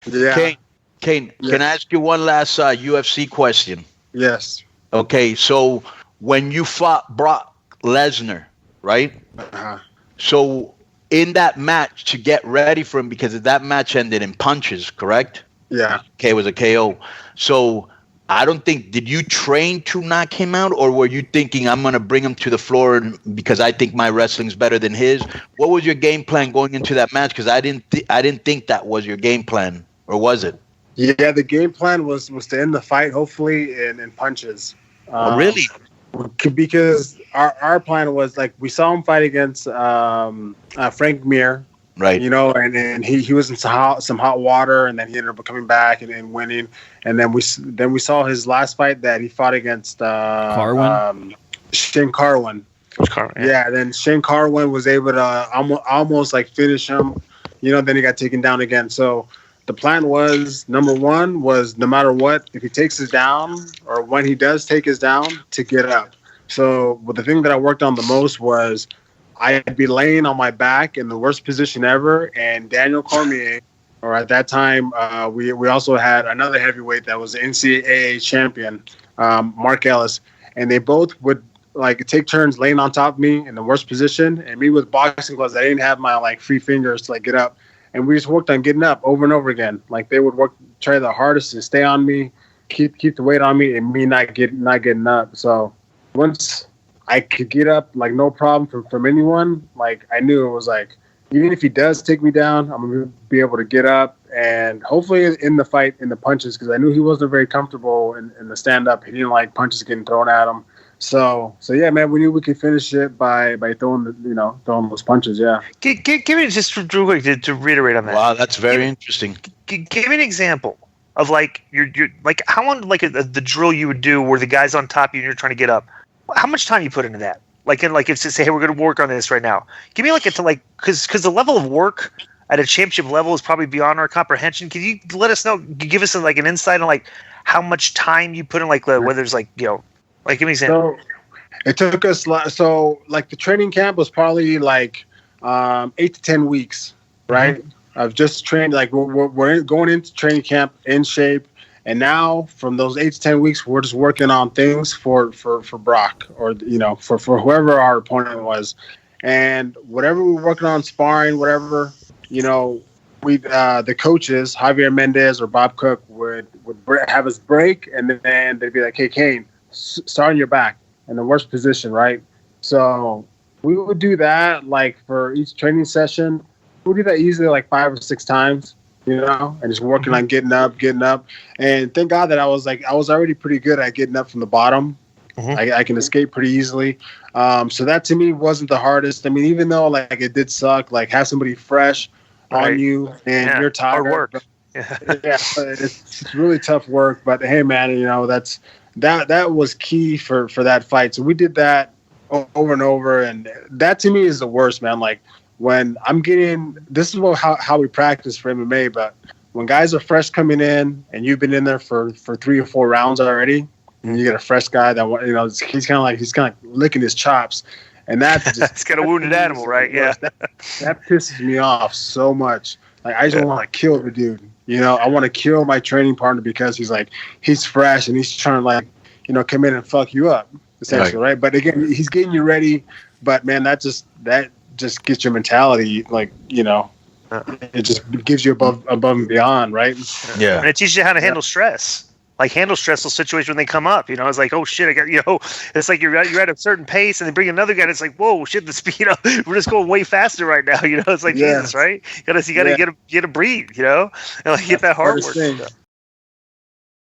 Yeah. Cain, can I ask you one last UFC question? Yes. Okay, so when you fought Brock Lesnar, right? Uh-huh. So in that match, to get ready for him, because that match ended in punches, correct? Yeah. Okay, it was a KO. So I don't think, did you train to knock him out, or were you thinking I'm going to bring him to the floor because I think my wrestling's better than his? What was your game plan going into that match? Because I didn't think that was your game plan, or was it? Yeah, the game plan was to end the fight, hopefully, in punches. Really? Because our plan was, like, we saw him fight against Frank Mir, right? And he was in some hot water, and then he ended up coming back and winning. And then we saw his last fight that he fought against Carwin. Shane Carwin. Yeah, then Shane Carwin was able to almost like finish him. Then he got taken down again. So the plan was, number one was, no matter what, if he takes us down, or when he does take us down, to get up. So the thing that I worked on the most was I'd be laying on my back in the worst position ever, and Daniel Cormier, or at that time, we also had another heavyweight that was the NCAA champion, Mark Ellis, and they both would like take turns laying on top of me in the worst position, and me with boxing gloves, I didn't have my like free fingers to like get up. And we just worked on getting up over and over again. Like, they would try their hardest to stay on me, keep the weight on me, and me not getting up. So once I could get up, like, no problem from anyone, like, I knew it was like, even if he does take me down, I'm gonna be able to get up, and hopefully in the fight, in the punches, because I knew he wasn't very comfortable in the stand up. He didn't like punches getting thrown at him. So yeah, man, we knew we could finish it by throwing those punches. Yeah. Give me just real quick to reiterate on that. Wow, that's very interesting. Give me an example of like you're like how long the drill you would do where the guy's on top of you and you're trying to get up. How much time you put into that? Like if to say, hey, we're going to work on this right now. Give me because the level of work at a championship level is probably beyond our comprehension. Can you let us know? Give us like an insight on like how much time you put in, like whether it's like like, give me an example. So it took us, the training camp was probably like 8 to 10 weeks, right? Mm-hmm. I've just trained, like we're going into training camp in shape. And now from those 8 to 10 weeks, we're just working on things for Brock, or, for whoever our opponent was. And whatever we're working on, sparring, whatever, the coaches, Javier Mendez or Bob Cook, would have us break, and then they'd be like, hey, Cain, start on your back in the worst position, right? So we would do that, like, for each training session. We would do that easily like 5 or 6 times, and just working on getting up. And thank God that I was already pretty good at getting up from the bottom. Mm-hmm. I can escape pretty easily. So that to me wasn't the hardest. I mean, even though like it did suck, like have somebody fresh on you and you're tired. Hard work. It's really tough work. But hey, man, that was key for that fight. So we did that over and over, and that to me is the worst, man. Like, when I'm getting, this is how we practice for MMA, but when guys are fresh coming in and you've been in there for 3 or 4 rounds already, and you get a fresh guy that he's kind of licking his chops, and that's just it's got a wounded animal, right? Yeah, that pisses me off so much. Like, I just want to kill the dude. I want to kill my training partner because he's fresh and he's trying to come in and fuck you up, essentially, right? But again, he's getting you ready. But man, that just gets your mentality, it just gives you above and beyond, right? Yeah. And it teaches you how to handle stress. Like, handle stressful situations when they come up. It's like, oh shit, I got, it's like you're at a certain pace and they bring another guy and it's like, whoa, shit, the speed, we're just going way faster right now. It's like, Jesus, right? You gotta get a breathe, and like get that hard work.